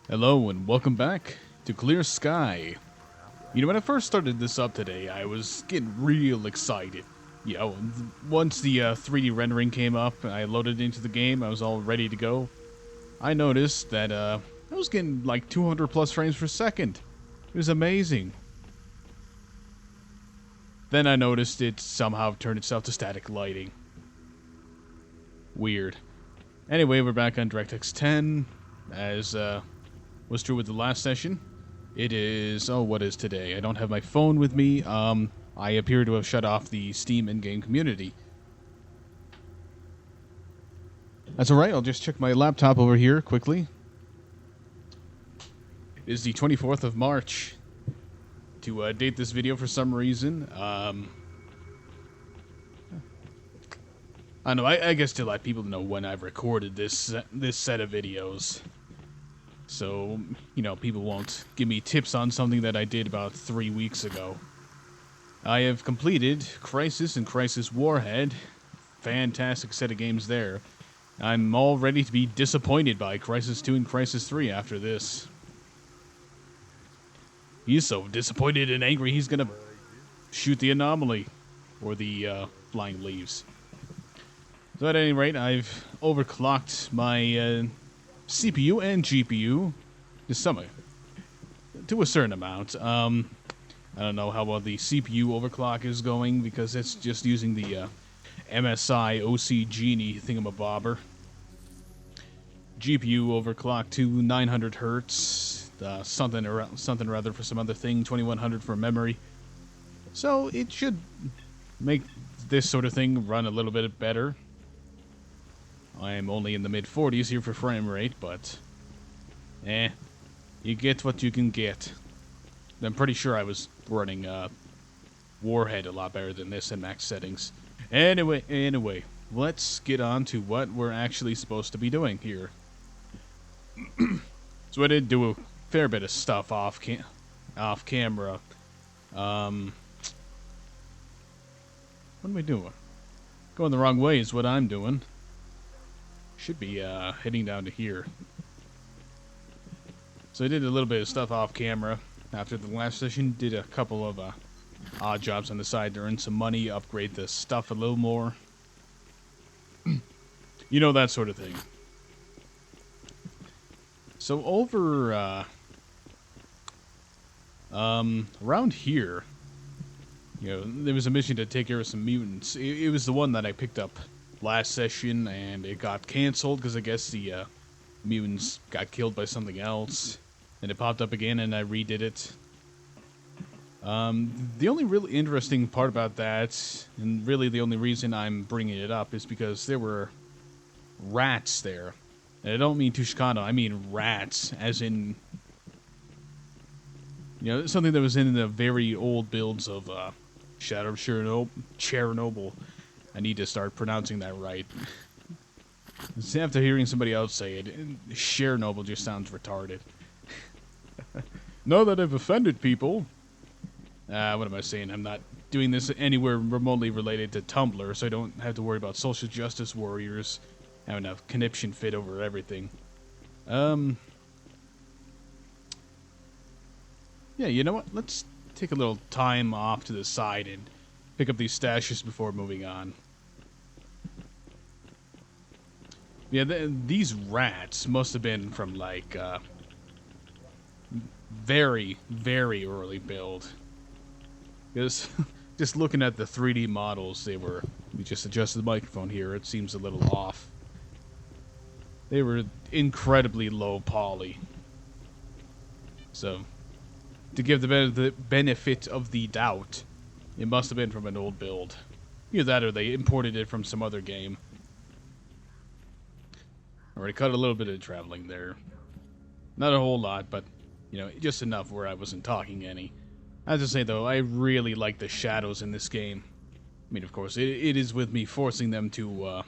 Hello and welcome back to Clear Sky. You know, when I first started this up today, I was getting real excited. You know, once the 3D rendering came up and I loaded into the game, I was all ready to go. I noticed that I was getting like 200 plus frames per second. It was amazing. Then I noticed it somehow turned itself to static lighting. Weird. Anyway, we're back on DirectX 10, as was true with the last session. It is, oh, what is today? I don't have my phone with me. I appear to have shut off the Steam in-game community. That's alright, I'll just check my laptop over here quickly. It is the 24th of March. To date this video for some reason, I don't know, I guess to let people know when I've recorded this set of videos. So, you know, people won't give me tips on something that I did about 3 weeks ago. I have completed Crisis and Crisis Warhead. Fantastic set of games there. I'm all ready to be disappointed by Crisis 2 and Crisis 3 after this. He's so disappointed and angry he's gonna shoot the anomaly. Or the flying leaves. So at any rate, I've overclocked my CPU and GPU to a certain amount. I don't know how well the CPU overclock is going because it's just using the MSI OC Genie thingamabobber. GPU overclocked to 900 hertz, something or other for some other thing, 2100 for memory. So it should make this sort of thing run a little bit better. I'm only in the mid-40s here for frame rate, but you get what you can get. I'm pretty sure I was running Warhead a lot better than this in max settings. Anyway, let's get on to what we're actually supposed to be doing here. So I did do a fair bit of stuff off camera. What am I doing? Going the wrong way is what I'm doing. Should be heading down to here. So I did a little bit of stuff off camera after the last session. Did a couple of odd jobs on the side to earn some money, upgrade the stuff a little more. You know, that sort of thing. So over around here, you know, there was a mission to take care of some mutants. It was the one that I picked up last session, and it got canceled because I guess the mutants got killed by something else, and it popped up again, and I redid it. The only really interesting part about that, and really the only reason I'm bringing it up, is because there were rats there. And I don't mean Tushkano, I mean rats, as in, you know, something that was in the very old builds of Shadow of Chernobyl. I need to start pronouncing that right. After hearing somebody else say it, Chernobyl just sounds retarded. Now that I've offended people... what am I saying? I'm not doing this anywhere remotely related to Tumblr, so I don't have to worry about social justice warriors having a conniption fit over everything. Yeah, you know what? Let's take a little time off to the side and pick up these stashes before moving on. Yeah, these rats must have been from, like, very, very early build. Because, just looking at the 3D models, they were... Let me just adjust the microphone here, it seems a little off. They were incredibly low poly. So, to give the benefit of the doubt, it must have been from an old build. Either that or they imported it from some other game. Already cut a little bit of traveling there. Not a whole lot, but, you know, just enough where I wasn't talking any. I have to say, though, I really like the shadows in this game. I mean, of course, it is with me forcing them to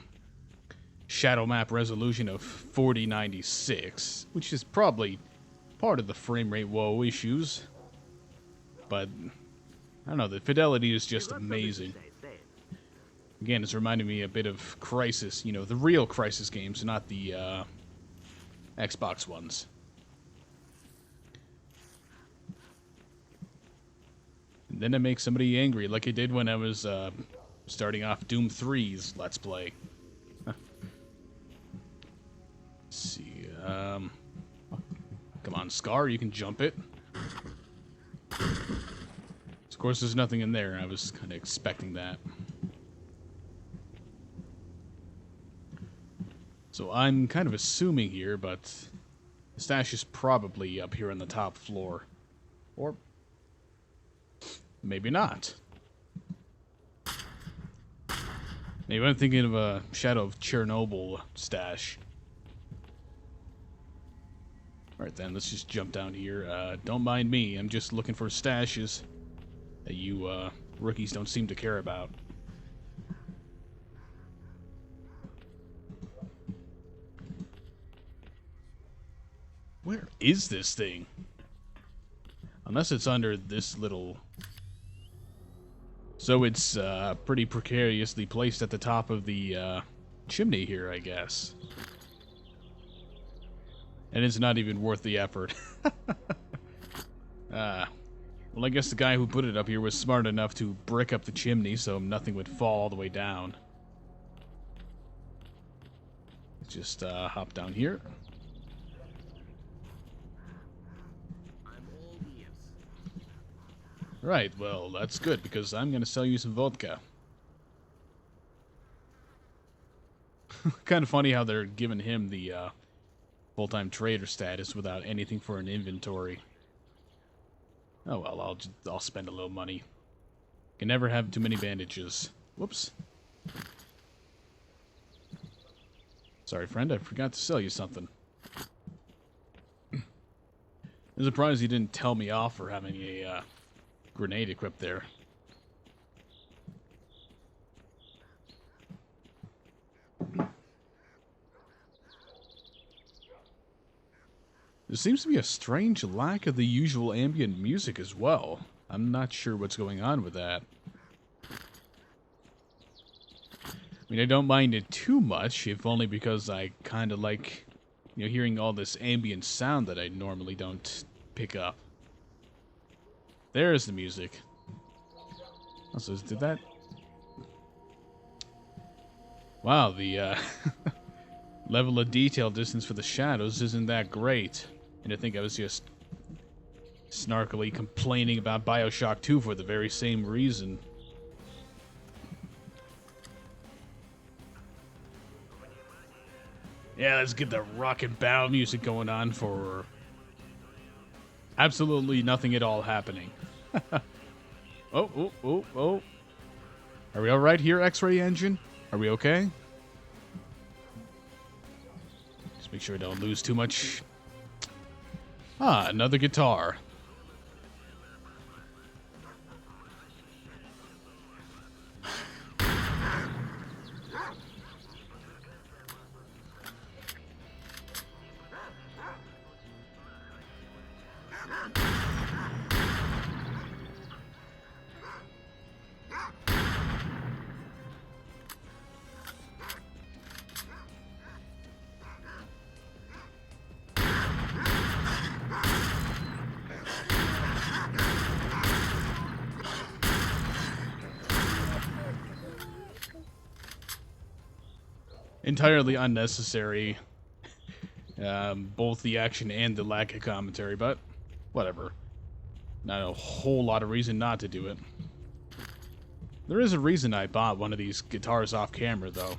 shadow map resolution of 4096, which is probably part of the frame rate woe issues. But, I don't know, the fidelity is just amazing. Again, it's reminding me a bit of Crysis, you know, the real Crysis games, not the Xbox ones. then I make somebody angry, like I did when I was starting off Doom 3's Let's Play. Let's see. Come on, Scar, you can jump it. Of course, there's nothing in there. I was kind of expecting that. So I'm kind of assuming here, but the stash is probably up here on the top floor. Or maybe not. Maybe I'm thinking of a Shadow of Chernobyl stash. Alright then, let's just jump down here. Don't mind me, I'm just looking for stashes that you rookies don't seem to care about. Where is this thing? Unless it's under this little... So it's pretty precariously placed at the top of the chimney here, I guess. And it's not even worth the effort. Well, I guess the guy who put it up here was smart enough to brick up the chimney so nothing would fall all the way down. Let's just hop down here. Right, well, that's good, because I'm going to sell you some vodka. Kind of funny how they're giving him the full-time trader status without anything for an inventory. Oh well, I'll spend a little money. Can never have too many bandages. Whoops. Sorry, friend, I forgot to sell you something. I'm surprised you didn't tell me off for having a grenade equipped there. There seems to be a strange lack of the usual ambient music as well. I'm not sure what's going on with that. I mean, I don't mind it too much, if only because I kind of like, you know, hearing all this ambient sound that I normally don't pick up. There's the music. Also, did that... Wow, the level of detail distance for the shadows isn't that great. And I think I was just snarkily complaining about BioShock 2 for the very same reason. Yeah, let's get the rock and bow music going on for absolutely nothing at all happening. Oh. Are we alright here, X-Ray Engine? Are we okay? Just make sure I don't lose too much. Ah, another guitar. Entirely unnecessary, both the action and the lack of commentary, but whatever. Not a whole lot of reason not to do it. There is a reason I bought one of these guitars off camera, though.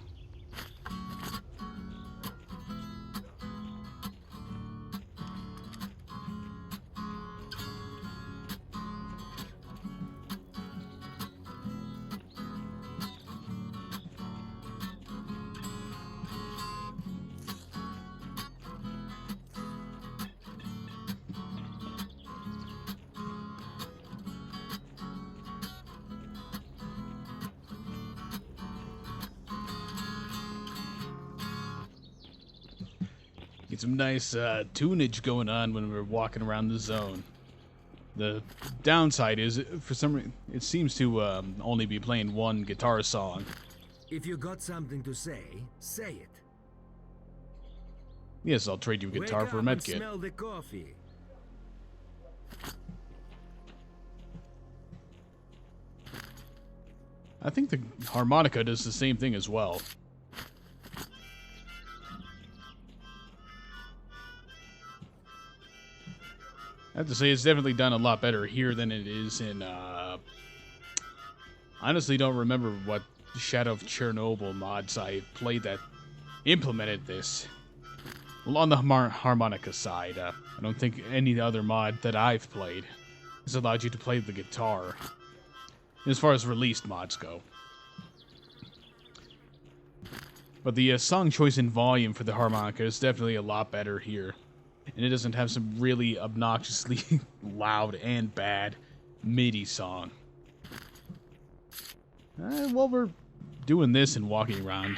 Get some nice tunage going on when we're walking around the zone. The downside is, for some reason, it seems to only be playing one guitar song. If you got something to say, say it. Yes, I'll trade you a guitar for a medkit. Smell the coffee. I think the harmonica does the same thing as well. I have to say, it's definitely done a lot better here than it is in, honestly don't remember what Shadow of Chernobyl mods I played that implemented this. Well, on the harmonica side, I don't think any other mod that I've played has allowed you to play the guitar, as far as released mods go. But the song choice and volume for the harmonica is definitely a lot better here. And it doesn't have some really obnoxiously loud and bad MIDI song. While we're doing this and walking around,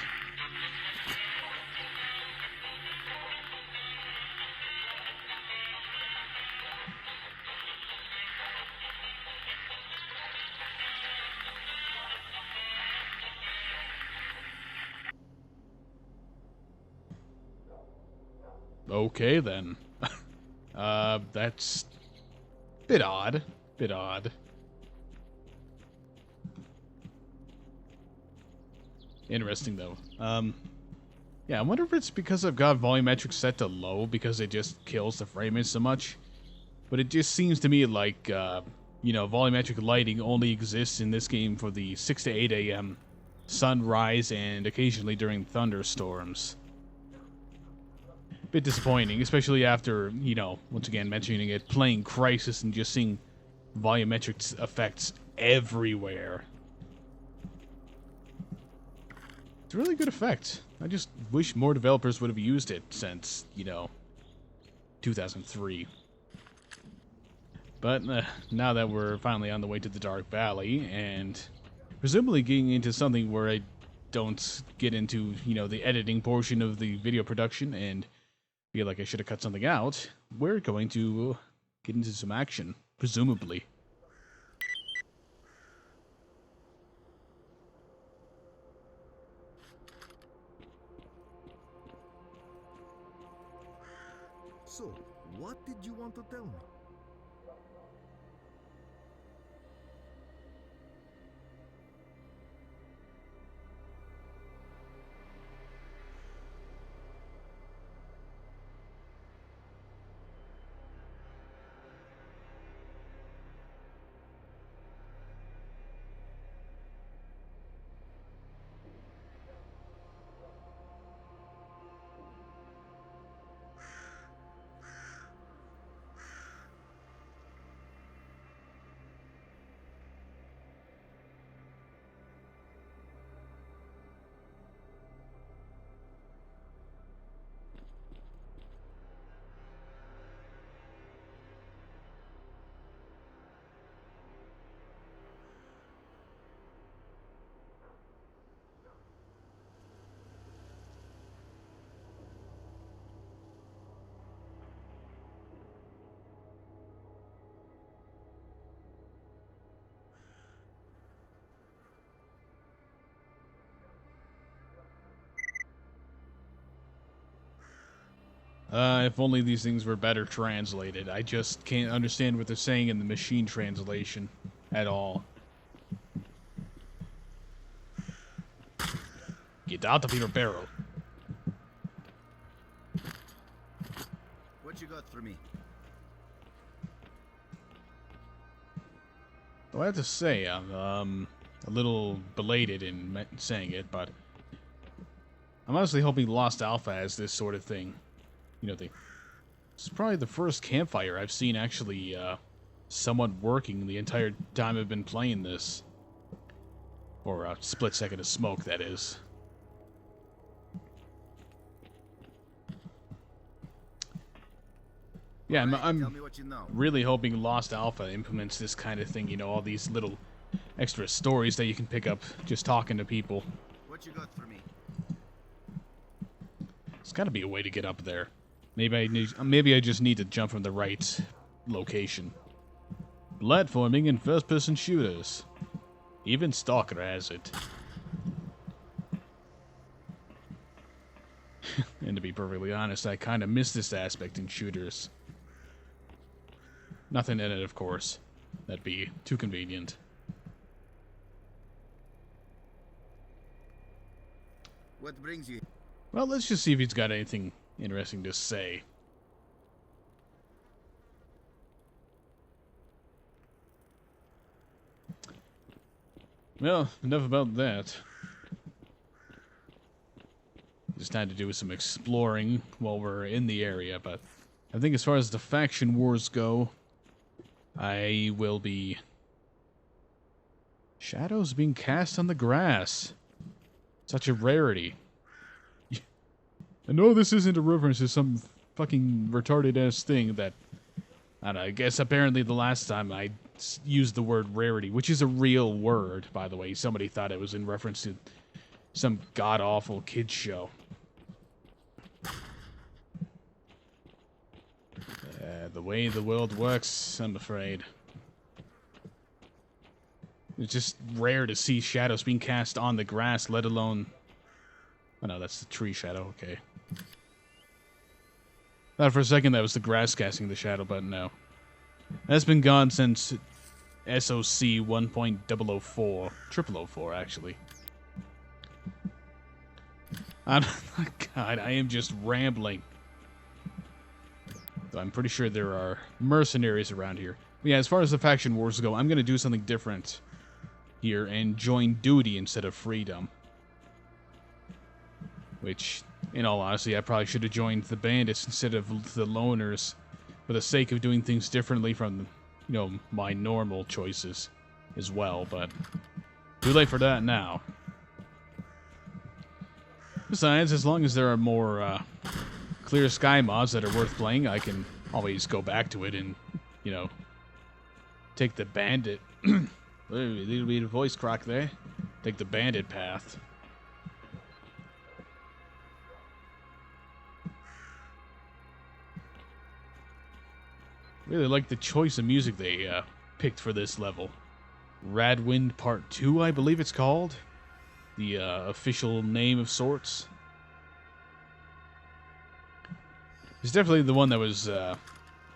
okay then. That's bit odd. Bit odd. Interesting though. Yeah, I wonder if it's because I've got volumetric set to low because it just kills the frame rate so much. But it just seems to me like, you know, volumetric lighting only exists in this game for the 6 to 8 a.m. sunrise and occasionally during thunderstorms. Bit disappointing, especially after, you know, once again mentioning it, playing Crisis and just seeing volumetric effects everywhere. It's a really good effect. I just wish more developers would have used it since, you know, 2003. But now that we're finally on the way to the Dark Valley, and presumably getting into something where I don't get into, you know, the editing portion of the video production and feel like I should have cut something out, we're going to get into some action, presumably. So, what did you want to tell me? If only these things were better translated. I just can't understand what they're saying in the machine translation at all. Get out of your barrel. What you got for me? Well, I have to say, I'm a little belated in saying it, but I'm honestly hoping Lost Alpha has this sort of thing. You know, it's probably the first Campfire I've seen actually somewhat working the entire time I've been playing this. Or a split second of smoke, that is. Yeah, I'm really hoping Lost Alpha implements this kind of thing, you know, all these little extra stories that you can pick up just talking to people. What you got for me? There's got to be a way to get up there. Maybe I just need to jump from the right location. Platforming and first-person shooters. Even S.T.A.L.K.E.R has it. And to be perfectly honest, I kind of miss this aspect in shooters. Nothing in it, of course. That'd be too convenient. What brings you? Well, let's just see if he's got anything interesting to say. Well, enough about that. Just had to do some exploring while we're in the area, but I think as far as the faction wars go, I will be... Shadows being cast on the grass. Such a rarity. I know this isn't a reference to some fucking retarded-ass thing that... I don't know, I guess apparently the last time I used the word rarity, which is a real word, by the way. Somebody thought it was in reference to some god-awful kids show. The way the world works, I'm afraid. It's just rare to see shadows being cast on the grass, let alone... Oh no, that's the tree shadow, okay. Thought for a second that was the grass casting the shadow, but no. That's been gone since SOC 1.004. 0004, actually. God, I am just rambling. I'm pretty sure there are mercenaries around here. But yeah, as far as the faction wars go, I'm going to do something different here and join duty instead of freedom. Which, in all honesty, I probably should have joined the bandits instead of the loners for the sake of doing things differently from, you know, my normal choices as well, but too late for that now. Besides, as long as there are more clear sky mods that are worth playing, I can always go back to it and, you know, take the bandit. A little bit of voice crack there. Take the bandit path. Really like the choice of music they picked for this level. Radwind Part 2, I believe it's called. The official name of sorts. It's definitely the one that was the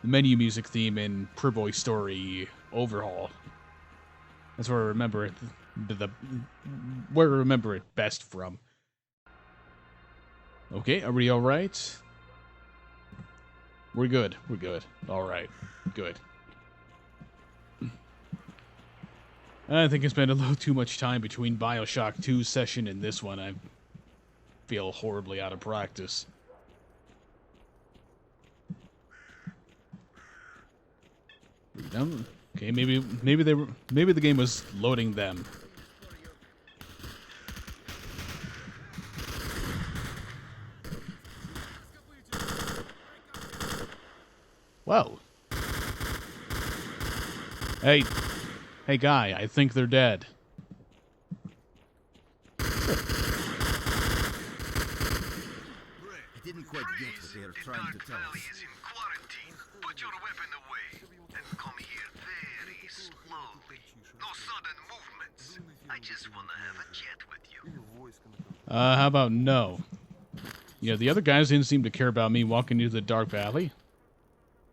menu music theme in Purboy Story Overhaul. That's where I remember it, where I remember it best from. Okay, are we all right? We're good. We're good. All right. Good. I think I spent a little too much time between Bioshock 2's session and this one. I feel horribly out of practice. Okay, maybe the game was loading them. Well. Hey guy, I think they're dead. I didn't quite get what they are trying to tell us. Is in quarantine. Put your weapon away and come here very slowly. No sudden movements. I just want to have a chat with you. How about no? You know, the other guys didn't seem to care about me walking into the dark valley.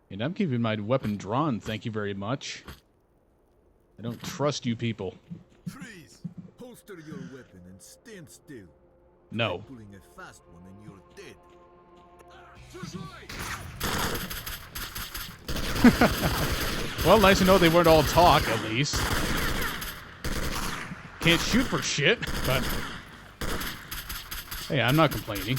And I'm keeping my weapon drawn, thank you very much. I don't trust you people. Freeze! Holster your weapon and stand still. No. Try pulling a fast one and you're dead. Well, nice to know they weren't all talk, at least. Can't shoot for shit, but... Hey, I'm not complaining.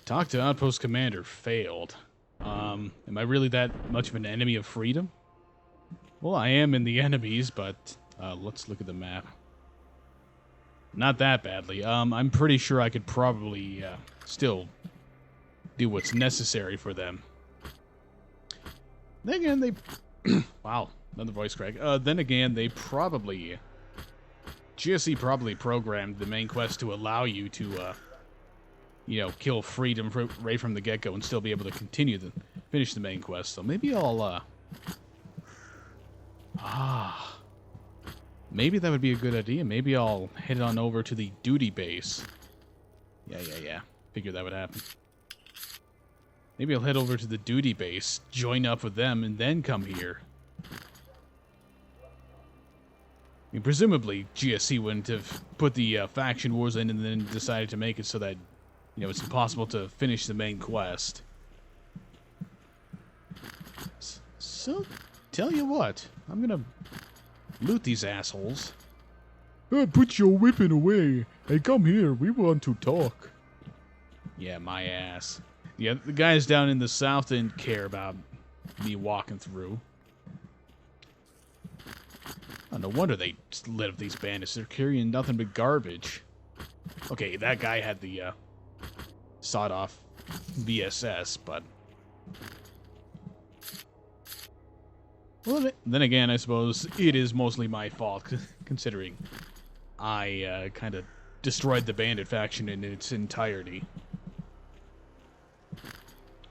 Talk to Outpost Commander failed. Am I really that much of an enemy of freedom? Well, I am in the enemies, but let's look at the map. Not that badly. I'm pretty sure I could probably still do what's necessary for them. Then again, they... wow, another voice crack. Then again, they probably... GSE probably programmed the main quest to allow you to... you know, kill freedom right from the get-go and still be able to finish the main quest. So maybe I'll, maybe that would be a good idea. Maybe I'll head on over to the duty base. Yeah. Figured that would happen. Maybe I'll head over to the duty base, join up with them, and then come here. I mean, presumably, GSC wouldn't have put the faction wars in and then decided to make it so that, you know, it's impossible to finish the main quest. So, tell you what, I'm gonna loot these assholes. Put your weapon away. Hey, come here. We want to talk. Yeah, my ass. Yeah, the guys down in the south didn't care about me walking through. Oh, no wonder they lit up these bandits. They're carrying nothing but garbage. Okay, that guy had the sawed-off VSS, but... Well, then again, I suppose it is mostly my fault, considering I kind of destroyed the bandit faction in its entirety.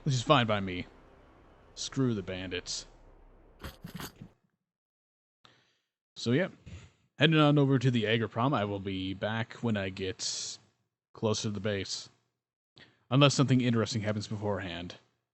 Which is fine by me. Screw the bandits. So, yeah. Heading on over to the Agroprom. I will be back when I get closer to the base. Unless something interesting happens beforehand.